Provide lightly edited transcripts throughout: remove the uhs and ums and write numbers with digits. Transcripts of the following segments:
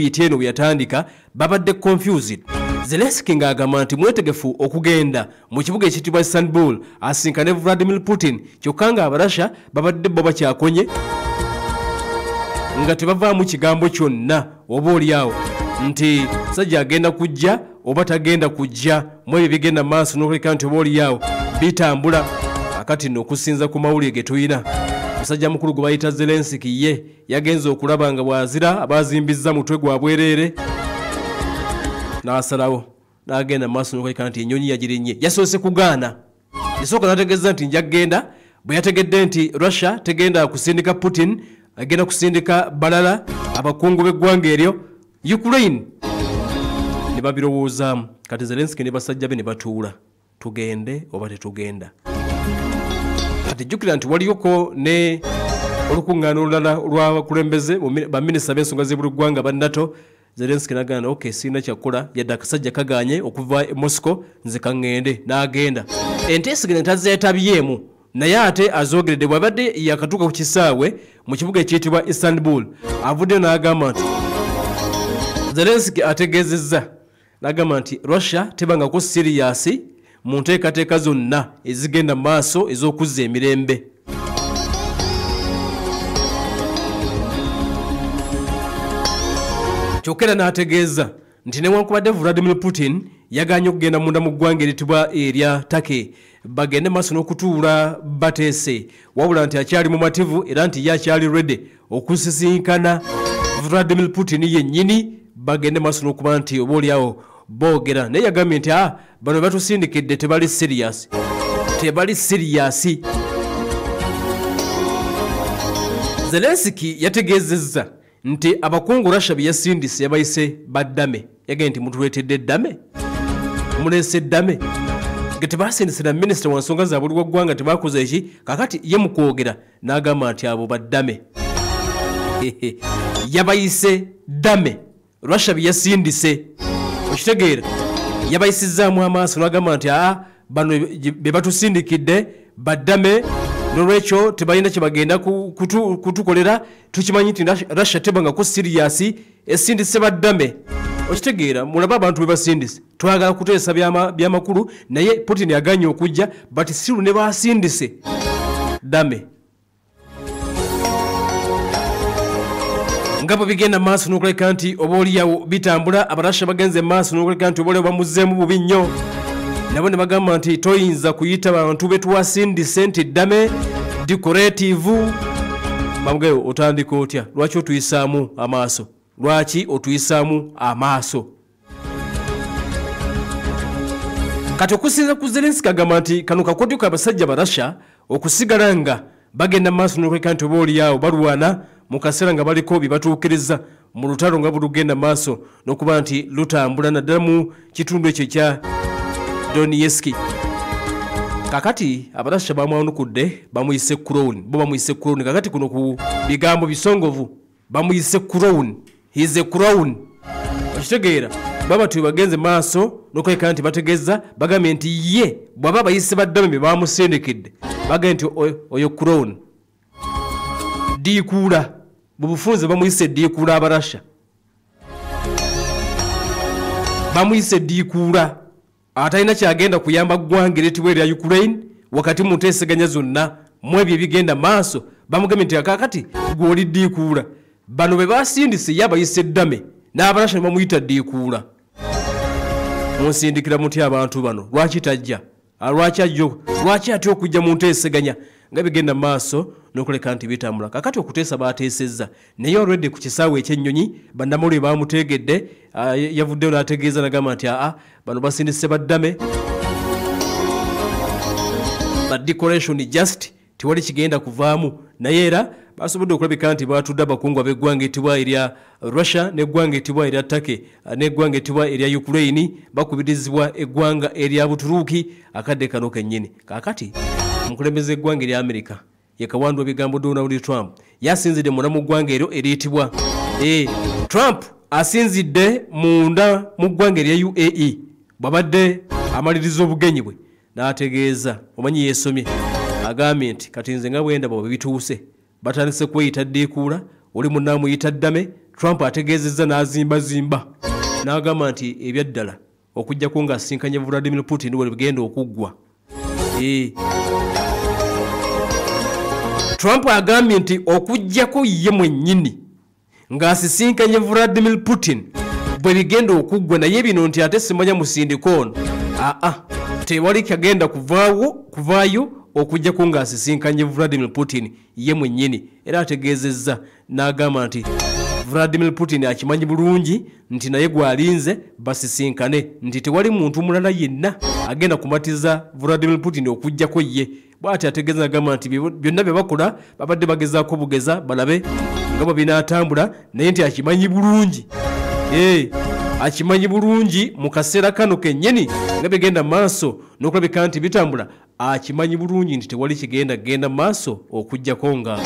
biteno byatandika babadde confused. Zelensky ng'agamba nti mwetegefu okugenda mu kibuga ekitibwa Istanbul asinkane Vladimir Putin kyokka nga Abarasha babadde bo bakyakonye nga tebavaamu kigambo kyonna oba oliawo nti sajja agenda kujja oba tagenda kujja mu ebyo bigenda maaso n'okuleka nti oba oliawo bitambula. Akati nno okusinza ku mawulire ge tuyina musajja mukulu gwe bayita Zelensky ye yagenze okulaba nga bwazira abazimbizza mutwe gwa bwereere n'asalawo n'agenda maaso n'okuleka nti ennyonyi yagirinnye. Yasoose kugaana yasooka n'ategeeza nti nja kgenda bwe yategedde nti Russia tegenda kusindika Putin agenda kusindika balala abakungu b'eggwanga eryo Ukraine ne babirowoozaamu. Kati Zelensky ne basajja be ne batuula tugende oba tetugenda. Kati jjukira nti waliyoko ne olukuŋŋaana olulala lw'abakulembeze baminisita b'ensonga z'ebuluggwanga ba NATO. Zelensky n'agamba okay sirina kyakkola yadde akasajja kagaanye okuva e Moscow nze kaŋŋende n'agenda. Enteeseganya tazeetabyemu naye ate azoogeredde bw'abadde yakatuuka ku kisaawe mu kibuga ekiyitibwa Istanbul avudde n'agamba nti Zelensky ategeezezza n'agamba nti Russia tebangako siriyasi mu nteekateeka zonna ezigenda maaso ez'okuzza emirembe. Kyokera n'ategeeza nti newankubadde Vladimir Putin yagaanye okugenda munda mu ggwanga eritibwa erya Turkey bagende maaso n'okutuula bateese wabula nti akyali mumativu era nti ye akyali ready okusisinkana Vladimir Putin yennyini bagende maaso n'okuba nti oba oliawo boogera. Naye yagambye nti bano batusindikidde tebali serious. Zelensky yategeezezza nti abakungu Russia bye yasindise yabayise baddame. Yagambye nti mutuleetedde eddame muleese eddame ge tebasindise na minisita wa nsonga za buli waggwanga tebakoze eki. Kakati ye mu kwogera n'agamba nti abo baddame yabayise ddame Russia bye yasindise. Okitegeera yabayisizaamu amaaso n'agamba nti bano be batusindikidde baddame n'olwekyo tebalina kye bagenda kutukolera tukimanyi nti Russia tebangako siriyasi esindise baddame. Okitegeera mulaba abantu be basindise twagala kuteesa by'amakulu naye Putin yaganye okujja but siru ne basindise ddame. Ngabo bigenda maaso n'okuleka nti oba oliawo bitambula Abarasha bagenze maaso n'okuleka nti oba oliawo bamuzzeemu bubi nnyo nabo ne bagamba nti toyinza kuyita bantu betuwasindise nti ddame decorative. Bamugayo otandika otya? Lwaki otuyisaamu amaaso? Lwaki otuyisaamu amaaso? Kati okusinza ku Zelensky agamba nti kano kakodyo k'abasajja Barasha okusigala nga bagenda maaso n'okuleka nti oba oliawo balwana mu kaseera nga baliko bibatuukiriza mu lutalo nga bulugenda maaso n'okuba nti lutambula naddala mu kitundu ekyo kya Donetsk. Kakati Abarasha bamwanukudde bamuyise crown. Bo bamuyise crown. Kakati kuno ku bigambo bisongovu bamuyise crown. He is a crown. Okitegeera baba tubagenze maaso n'okuleka nti bategeeza bagambye nti ye bw'aba bayise baddame be bamusindikidde bagambye nti oyo crown diikuula. Bubufunze bamuyise diikuula Abarasha bamuyise diikuula atalina kyagenda kuyamba ggwanga eritibwa erya Ukraine wakati mu nteeseganya zonna mu ebyo ebigenda maaso. Bamugambye nti akakati gw'oli diikuula bano be basindise ye abayise ddame n'Abarasha ne bamuyita diikuula. Munsindikira mutya abantu bano? Lwaki tajja? Lwaki atya okujja mu nteeseganya nga bigenda maaso n'okuleka nti bitambula? Kakati okuteesa baateesezza naye already ku kisaawe ekyennyonyi bannamawulire baamuteegedde yavuddeyo n'ategeeza n'agamba nti bano basindise baddame ba decoration just tewali kigenda kuvaamu. Naye era basobodde okulabika nti baatudde abakungu ab'eggwanga etibwa erya Russia n'eggwanga etibwa erya Turkey n'eggwanga etibwa erya Ukraine bakubirizibwa eggwanga erya Buturuuki akadde kano kennyini. Kakati omukulembeze eggwanga erya America ye kawandwa bigambo Donald Trump yasinzidde munda mu ggwanga eryo eriyitibwa Trump asinzidde munda mu ggwanga erya UAE bw'abadde amaliriza obugenyi bwe n'ategeeza omanyi yeesomye agambye nti kati nze nga bwenda bwe bituuse batandise kweyita diikuula oli munnamuyita ddame Trump ategeezezza n'azimba n'agamba nti ebyaddala okujjako ng'asinkanye Vladimir Putin bwe bigenda okuggwa. Trump agambye nti okujjako ye mwennyini ng'asisinkanye Vladimir Putin bwe bigenda okuggwa, naye bino nti ate simanya musindiko ono. Tewali kagenda kuvaayo okujjako ng'asisinkanye Vladimir Putin ye mwennyini. Era ategeezezza n'agamba nti Vladimir Putin akimanyi bulungi nti naye gwalinze basisinkane, nti tewali muntu mulala yenna agenda kumatiza Vladimir Putin okujjako ye. Bw'ati ategeeza n'agamba nti byonna bye bakola babadde bagezaako bugeza balabe nga bwe binaatambula, naye nti akimanyi bulungi. Akimanyi bulungi mu kaseera kano kennyini nga bigenda maaso n'okulabika nti bitambula. Akimanyi bulungi nti tewali kigenda maaso okujjako nga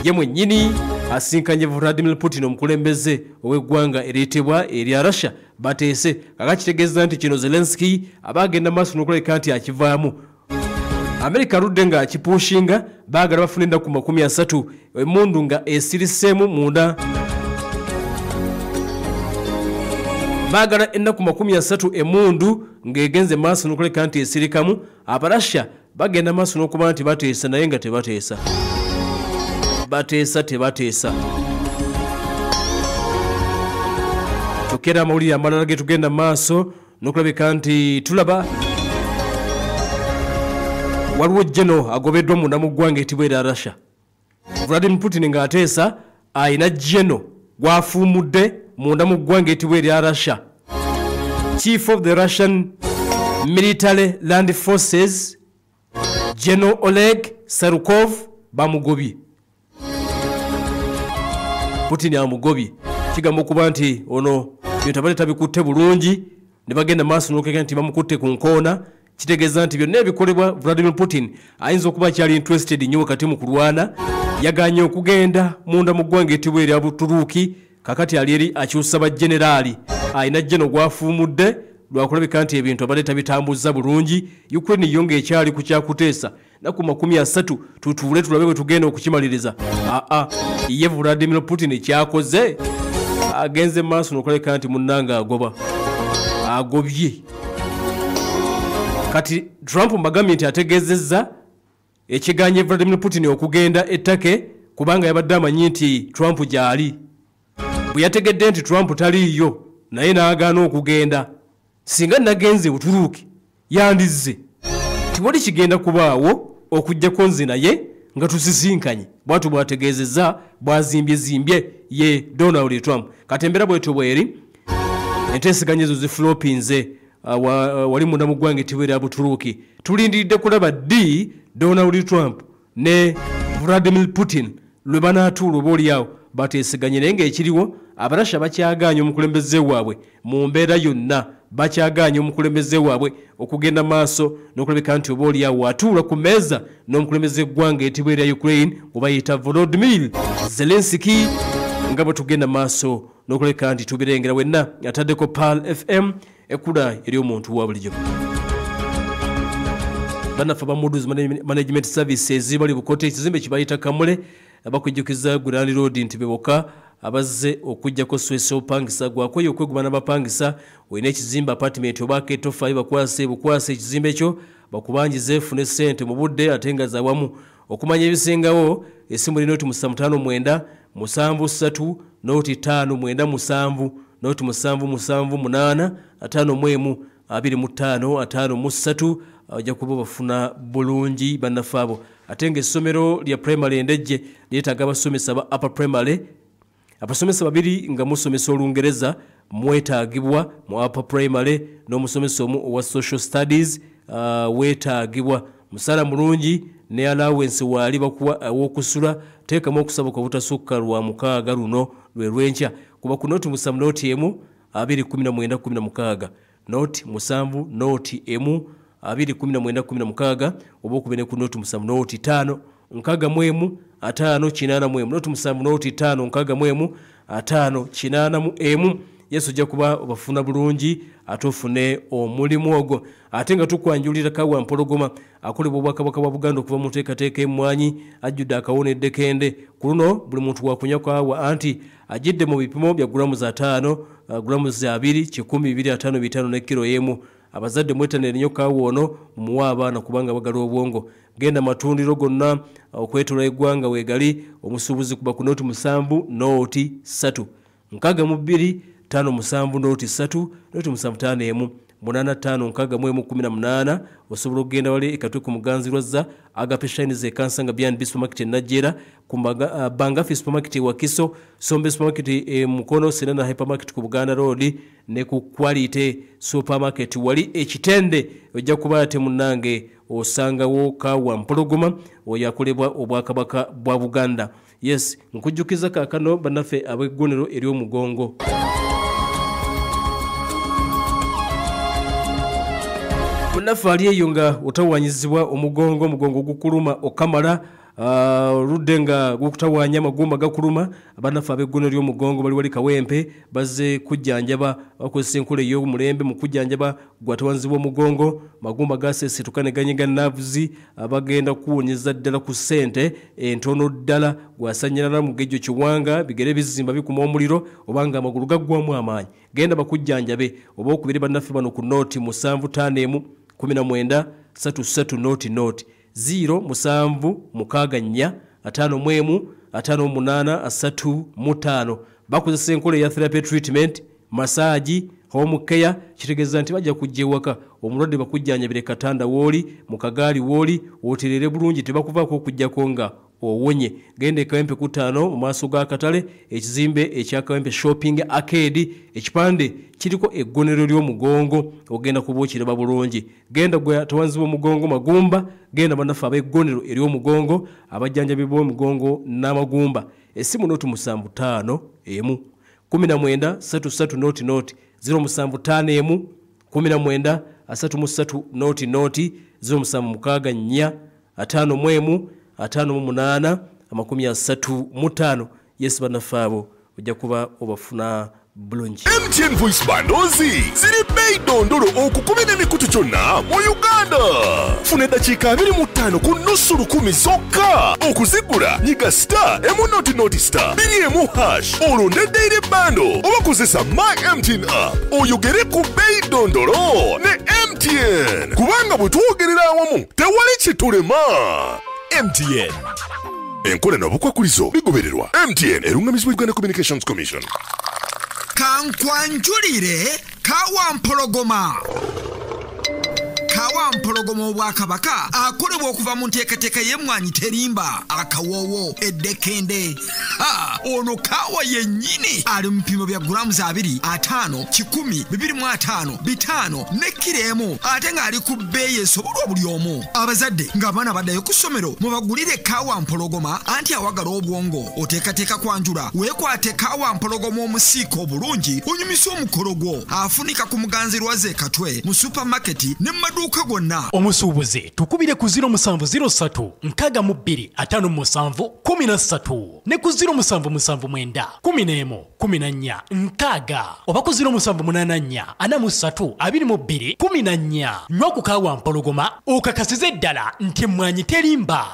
ye mwennyini asinkanye Vladimir Putin omukulembeze ow'eggwanga eriyitibwa erya Russia bateese. Kitegeeza nti kino Zelensky abagenda maaso n'okulabika nti akivaamu. Amerika aludde nga akipuushinga, baagala bafuna ennaku 30 emmundu nga esiriseemu munda. Baagala ennaku 30 emmundu ng'egenze maaso n'okulabika nti esirikamu. Abarasha bagenda maaso n'okuba nti bateesa naye nga tebateesa. Tebateesa. Tukera amawulire amalala ge tugenda maaso n'okulabika nti tulaba waliwo jeno agobeddwa munda mu ggwanga etibwa erya Russia. Vladimir Putin ng'ateesa ayina jeno gwafuumudde munda mu ggwanga etibwa erya Russia. Chief of the Russian Military Land Forces General Oleg Sarukov bamugobye. Putin amugobye. Kigamba okuba nti ono byetabale tabikutte bulungi ne bagenda maaso n'okeka nti bamukutte ku nkoona. Kitegeeza nti byonna ebikolebwa Vladimir Putin ayinza okuba kyali interested nnyo kati mu kulwana. Yaganye okugenda munda mu ggwanga etibwa erya Buturuuki, kakati ali eri akyusa bajenerali. Ayina jeno gwafuumudde lwakulabika nti ebintu abadde tabitambuza bulungi. Ukraine yonge ekyali ku kyakuteesa naku 30 tutuule tulabe bwe tugenda okukimaliriza. Ye Vladimir Putin kyakoze agenze maaso n'okulabika nti munnanga agobye. Kati Trump mbagambye nti ategeezezza ekiganye Vladimir Putin okugenda ettake kubanga yabadde amanyi nti Trump gyali. Bwe yategedde nti Trump taliiyo naye n'agaana okugenda. Singa nagenze Buturuuki yandizze tiwali kigenda kubaawo okujjako nze naye nga tusisinkanye. Bwatu bwategeezezza bwazimbye ye Donald Trump. Kati embeera bwetyo bweri enteeseganya ezo zifulopinze wali munda mu ggwanga etibwa erya Buturuuki. Tulindiridde kulaba Donald Trump ne Vladimir Putin lwe banaatuula obaolyawo bateeseganye, naye ng'ekiriwo Abarasha bakyagaanye omukulembeze waabwe mu mbeera yonna. Bakyagaanye omukulembeze waabwe okugenda maaso n'okulabika nti obaolyawo atuula ku mmeeza n'omukulembeze eggwanga etibwa erya Ukraine gwe bayita Volodymyr Zelensky nga bwe tugenda maaso n'okulabika nti tubirengera wenna. Ataddeko Pearl FM ekula eri omuntu wa bulijjo. Bannaffe ba Moody's Management Services bali Bukote, ekizimbe kibayita Kamule abakujjukiza Grand Road nti beboka abazze okujjako Sweso pangisa gwakweyo okweguma n'abapangisa. Olina ekizimbe apartment oba ketofayi bukwase ekizimbe ekyo bakubangize fune ssente mu budde ate nga zawamu. Okumanya ebisingawo essimu lino noti 559 73 noti 597 noti 778 51 25 53 ajja kuba bafuna bulungi bannaffe abo. Ate ng'essomero lya primary endejje lyetaaga abasomesa ba upper primary. Abasomesa babiri nga musomesa Olungereza mwetaagibwa mu upper primary n'omusomesa omu owa social studies weetaagibwa. Musala mulungi ne allowance waali bakuwa okusula. Teekamu okusaba kwa butasukka lwa mukaaga luno lwe lwenkya kuba ku noti 7 noti emu 21916 noti 7 noti emu 21916 oba okubene ku noti 7 noti 5 nkaga mwemu 5 mwemu noti 7 noti 5 nkaga mwemu 5 Yesu jja kuba obafuna bulungi atofune omulimu ogwo. Ate nga tukwanjulira kawa mpologoma akolebwa Obwakabaka bwa Buganda okuva mu nteekateeka emmwanyi ajjudde akawonedde kende ku luno buli muntu wakunya kawa anti ajidde mu bipimo bya grams 5 grams 2 1,255 ne kilo emu. Abazadde mwetanire nnyo kaawa ono mumuwe abaana kubanga bagala obwongo. Genda matundiro gonna okwetola eggwanga weegali omusuubuzi kuba ku nooti 7 nooti 3 62 5 nooti 3 nooti 75 emu 85 osobola okugenda wali ekatwe ku muganzirwazza Agape Shines ekansanga Beyond Beef Supermarket Najera ku Bangafi Supermarket Wakiso Sombe Supermarket Mukono Serena Hypermarket ku Buganda Road ne ku Quality Supermarket wali ekitende ojja kubaate munange osangawo kaawa mpologoma oyakolebwa obwakabaka bwa Buganda. Yes, nkujjukiza kaakano bannaffe ab'eggonero ery'omugongo. Munaffe ali eyo nga otawanyizibwa omugongo gukuluma okamala oludde nga gukutawanya amagumba gakuluma. Abannaffe ab'eggono ly'omugongo bali wali Kawempe bazze kujjanjaba bakozesa enkola ey'omulembe mu kujjanjaba gwatawanzibwa omugongo magumba gaseesetuka ne ganyiga naavuzi abagenda kuwonyeza ddala ku ssente entono ddala gwasanyirala mu gejjo kiwanga bigere bizimba bikuma omuliro obanga amagulu gaggwamu amaanyi. Genda bakujjanjabe oba okubiri bannaffe bano ku nooti 751 19 33 nooti 0 7 6 58 bakozesa enkola ya therapy treatment massage home care kitegeeza nti bajja kujja ewaka omulwadde bakujjanjabire katanda wooli mu kagaali wooli oterere bulungi tebakuvaako okujjako nga owonye. Genda e Kawempe ku 5 mu maaso ga katale ekizimbe ekya Kawempe shopping arcade ekipande kiriko eggonero ly'omugongo ogenda kubuukiraba bulungi. Genda gwe tawanzibwa omugongo magumba genda bannaffe ab'eggonero ery'omugongo abajjanjabi b'omugongo n'amagumba. Essimu nooti 75 emu 19 33 nooti 075 19 33 nooti 076 4 5 8 Yes bannaffe abo ojja kuba obafuna bulungi. MTN Voice Bundles ziri bei dondolo okukubira emikutu kyonna mu Uganda. Funa eddakiika 25 ku nusu lukumi zokka. Okuzigula nyiga star emu star 2 olonde daily bundle oba kozesa My MTN app oyogere ku bei dondolo ne MTN kubanga bwe twogerera awamu tewali kitulema. MTN enkola n'obukwakulizo bigobererwa. MTN erungamizibwa Uganda Communications Commission. Kankwanjulire kawampologoma. Kawampologoma obwakabaka akolebwa okuva mu nteekateeka y'emmwanyi terimba akawoowo eddekende. Ono kawa yennyini ali mu bipimo bya grams 2 5 10 25 5 ne kilo emu ate ng'ali ku bbeeyi esobolwa buli omu. Abazadde ng'abaana baddayo ku ssomero mubagulire kawampologoma anti awagala obwongo oteekateeka kwanjula weekwate kawampologoma omusiika obulungi onyumisa omukolo gwo afunika ku muganzirwaze katwe mu supermarket ne maduuka gonna. Omusuubuzi tukubire ku 0703 62 57 13 ne ku 0779 11 14 6 oba ku 0784 43 22 14. Nywa ku kawampologoma okakasize ddala nti emmwanyi terimba.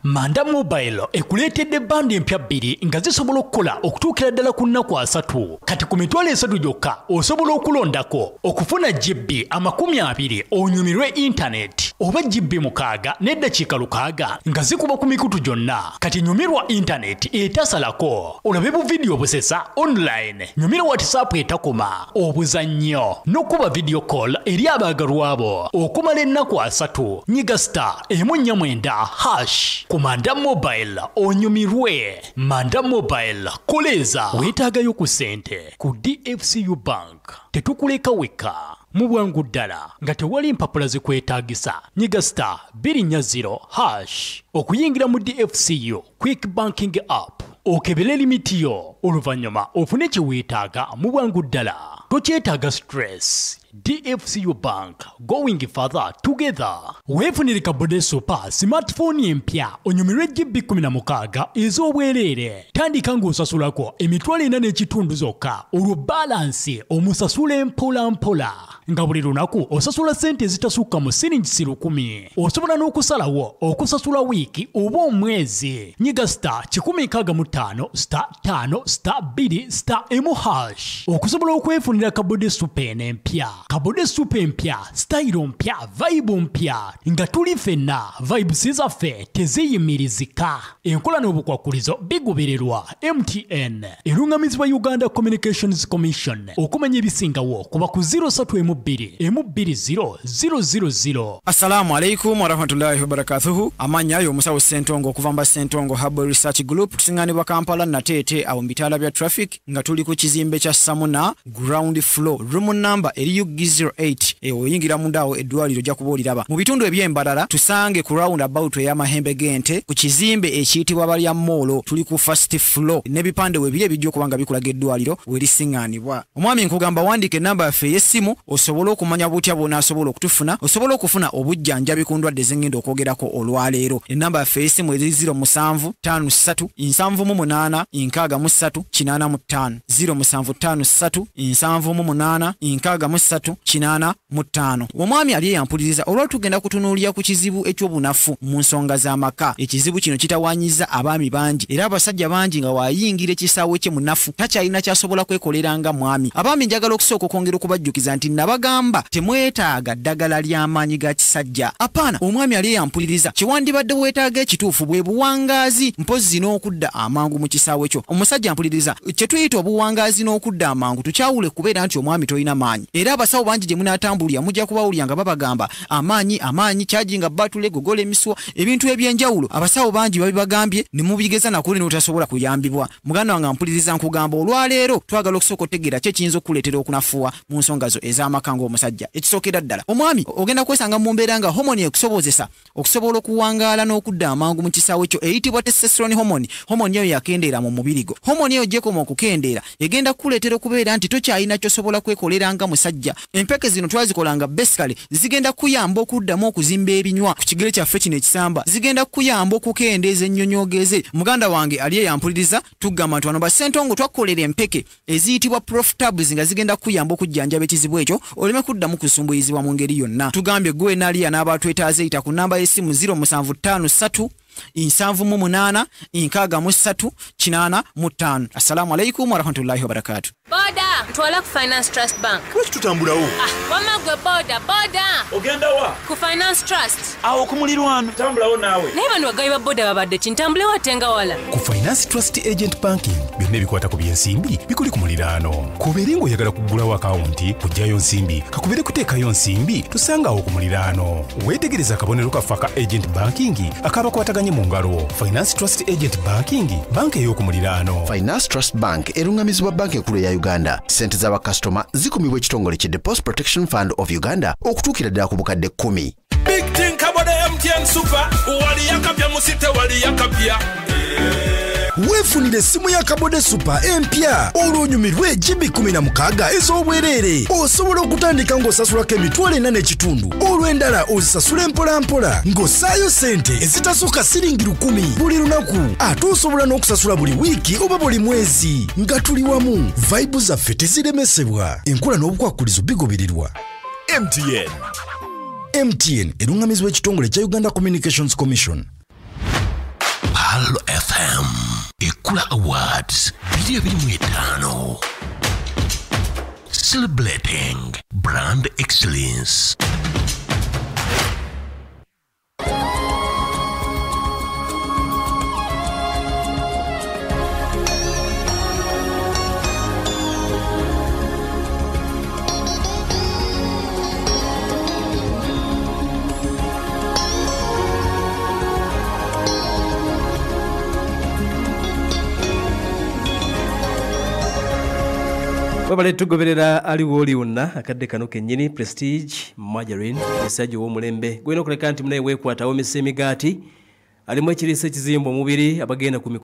Manda Mobile ekuleetedde bandi empya 2 nga zisobola okukola okutuukira ddala ku nnaku 3. Kati ku mitwalo 3 gyokka osobola okulondako okufuna GB 20 onyumirwe internet oba GB 6 n'eddakiika 6 nga zikuba ku mikutu gyonna. Kati nyumirwa internet etasalako olabe bu video busesa online. Nyumira WhatsApp etakoma obuzannyo n'okuba video call eri abaagalwa abo okumala ennaku 3. Nyiga star #. Manda Mobile onyumirwe. Manda Mobile koleza weetaagayo ku ssente ku DFCU Bank. Tetukuleka weka mu bwangu ddala nga tewali mpapula zikwetaagisa. Nyiga star 240 okuyingira mu DFCU Quick Banking App okebere limiti yo oluvannyuma ofune kye weetaaga mu bwangu ddala. Tokyetaaga stress. DFCU Bank, going further together. Weefunire kabode super smartphone empya onyumirwe GB 16 ez'obwereere. Tandika ng'osasulako emitwalo 4.5 zokka olwo balansi omusasule mpola. Nga buli lunaku osasula sente ezitasukka mu siringi 10,000. Osobola n'okusalawo okusasula wiiki oba omwezi. Nyiga star 165 star 5 star 2 star #. Okusobola okwefunira kabode super empya. Kabode super empya, style mpya, vibe mpya. Nga tuli fenna, vibes zaffe teziyimirizika. Enkola n'obukwakulizo bigubererwa MTN. Erungamizibwa Uganda Communications Commission. Okumanya ebisingawo kuba ku 032 Assalamu alaikum wa rahmatullahi wa barakatuhu. Amanya yo musawo Sentongo okuvamba Sentongo Herbal Research Group tusinganibwa Kampala na Tete awo mbitala bya traffic nga tuli ku kizimbe kya Samuna ground floor room number eri UG08 oyingira mundawo eddwaliro jja kuboliraba mu bitundu eby'embalala tusange ku round about ya Mahembe Gente ku kizimbe ekiyitibwa Balya Molo tuli ku first floor n'ebipande webiri ebijjo kubanga bikulaga eddwaliro werisinganibwa. Omwami nkugamba wandike namba yaffe y'essimu osobola okumanya butya bwona asobola okutufuna osobola okufuna obujjanjabi ku ndwadde zengendo okwogerako olwaleero. Enamba yaffe y'essimu eri 0753 78 63 85 0753 78 63 Omwami ali yampuliriza olwa tugenda kutunuulira ku kizibu eky'obunafu mu nsonga z'amaka. Ekizibu kino kitawanyiza abaami bangi era abasajja bangi nga waayingira ekisaawe kye munafu takyalina kyasobola kwekoleranga mwami. Abaami njagala okusooka okwongera okubajjukiza nti nabagamba temwetaaga ddagala ly'amaanyi ga kisajja. Apaana omwami ali yampuliriza kiwandibadde weetaaga ekituufu bwe buwangaazi mpozi n'okudda amangu mu kisaawe kyo. Omusajja ampuliriza kye tuyita obuwangaazi n'okudda amangu tukyawule kubeera nti omwami toyina maanyi. Era abasawo bangi gye munaatambulira mujja kubawulira nga babagamba amaanyi charging batule gogola emiswa ebintu ebyenjawulo. Abasawo bangi babibagambye ne mubigeza nakuli n'otasobola kuyambibwa. Muganda wange ampuliriza nkugamba olwaleero twagala okusooka otegeera kye kiyinza okukuleetera okunafuwa mu nsonga zo ez'amaka ng'omusajja. Ekisookera ddala omwami ogenda kwesanga mu mbeera nga homoni ekusobozesa okusobola okuwangaala n'okudda amangu mu kisaawe kyo eyitibwa testosterone homoni. Homoni eyo yakendeera mu mubiri gwo. Homoni eyo gyekoma okukendeera egenda kukuleetera okubeera nti tokyalina ky'osobola kwekoleranga musajja. Empeke zino twazikolanga basically zigenda kuyamba okuddamu okuzimba ebinywa ku kigere kyaffe kino ekisamba. Zigenda kuyamba okukendeeza ennyonyogeeze. Muganda wange ali yampuliriza tugamba nti wano ba Sentongo twakolera empeke eziyitibwa Profitables nga zigenda kuyamba okujjanjaba ekizibu ekyo oleme kuddamu kusumbuyizibwa mu ngeri yonna. Tugambye gwe naliya n'abatwetaaze eyita ku namba y'essimu 0753 78 63 Assalamu alaikum wa rahmatullahi wa barakatuh. Boda, ntwala ku Finance Trust Bank. Lwaki tutambulawo? Wama gwe boda. Ogenda wa? Ku Finance Trust. Awo ku mulirwano. Tambulawo naawe. Naye bano bagabi ba boda babadde kintambule watenga wala. Ku Finance Trust Agent Banking byonna ebikwata ku byensimbi bikuli ku muliraano. Kubeere ng'oyagala kuggulawo akawunti kuggyayo nsimbi kakubere kuteekayo nsimbi tusangawo ku muliraano. Weetegereza akabonero kaffe ka Agent Banking akabakwataganye mu ngalo. Finance Trust Agent Banking banka ey'oku muliraano. Finance Trust Bank erungamizibwa banka enkulu ya Uganda. Sente z'abakasitoma zikumibwa ekitongole ki Deposit Protection Fund of Uganda okutuukira ddala ku bukadde 10. Big thing kabode MTN Super wali yakapya musite wali yakapya. Weefunire essimu ya kabode super empya olwonyumirwe GB 16 ez'obwereere. Osobola okutandika ng'osasulako emitwalo 4.5 olw'endala ozisasula mpola ng'ossaayo sente ezitasukka siringi 10,000 buli lunaku. Ate osobola n'okusasula buli wiiki oba buli mwezi nga tuli wamu. Vibe zaffe teziremesebwa. Enkola n'obukwakulizo bigobererwa. MTN erungamizibwa ekitongole kya Uganda Communications Commission. Palo FM Ekula Awards 2025 celebrating brand excellence. Wabale tugoberera aliwo oli wonna akadde kano kennyini Prestige Margarine esajja w'omulembe gwena okuleka nti munaye weekwatawo emisa emigaati alimu ekiriisa ekizimba omubiri abagenda ku